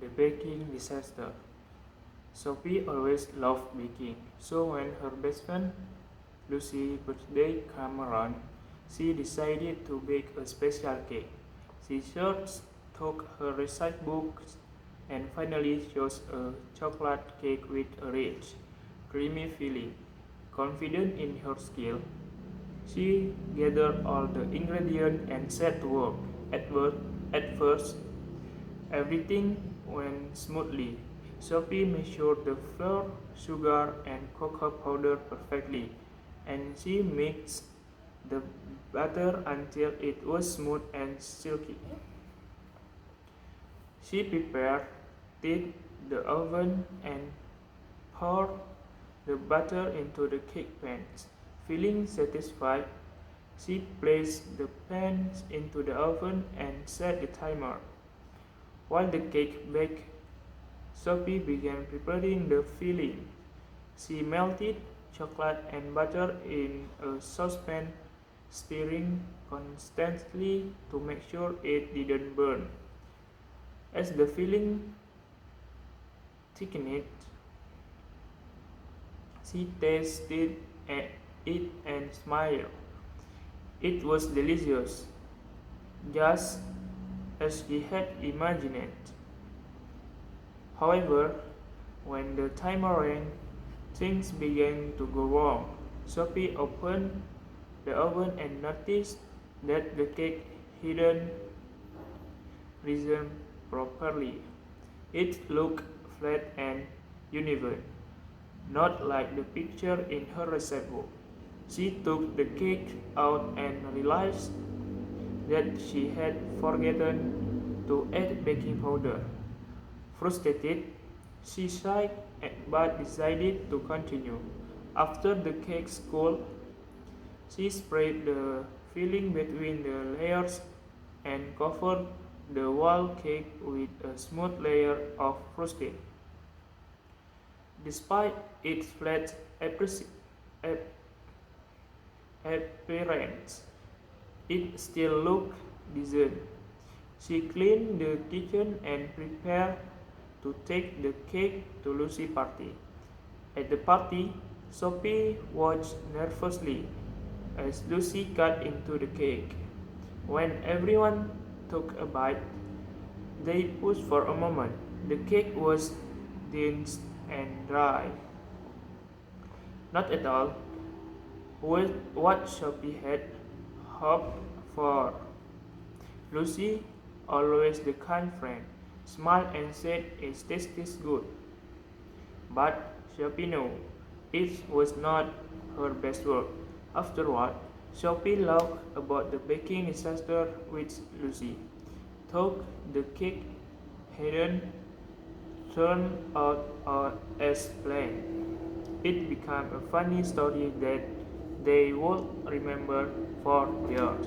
The baking disaster. Sophie always loved baking, so when her best friend Lucy's birthday came around, she decided to bake a special cake. She searched, took her recipe books, and finally chose a chocolate cake with a rich, creamy filling. Confident in her skill, she gathered all the ingredients and set to work. At first, everything went smoothly. Sophie measured the flour, sugar, and cocoa powder perfectly, and she mixed the batter until it was smooth and silky. She prepared the oven and poured the butter into the cake pans. Feeling satisfied, she placed the pans into the oven and set the timer. While the cake baked, Sophie began preparing the filling. She melted chocolate and butter in a saucepan, stirring constantly to make sure it didn't burn. As the filling thickened, she tasted it and smiled. It was delicious, just as she had imagined. However, when the timer ran, things began to go wrong. Sophie opened the oven and noticed that the cake hadn't risen properly. It looked flat and uneven, not like the picture in her recipe book. She took the cake out and realized that she had forgotten to add baking powder. Frustrated, she sighed but decided to continue. After the cake cooled, she spread the filling between the layers and covered the whole cake with a smooth layer of frosting. Despite its flat appearance, it still looked decent. She cleaned the kitchen and prepared to take the cake to Lucy's party. At the party, Sophie watched nervously as Lucy cut into the cake. When everyone took a bite, they paused for a moment. The cake was dense and dry. Not at all what Sophie had hoped for. Lucy, always the kind friend, smiled and said it tastes good. But Sophie knew it was not her best work. Afterward, Sophie laughed about the baking disaster with Lucy. Though the cake hadn't turned out as planned, it became a funny story that they would remember for years.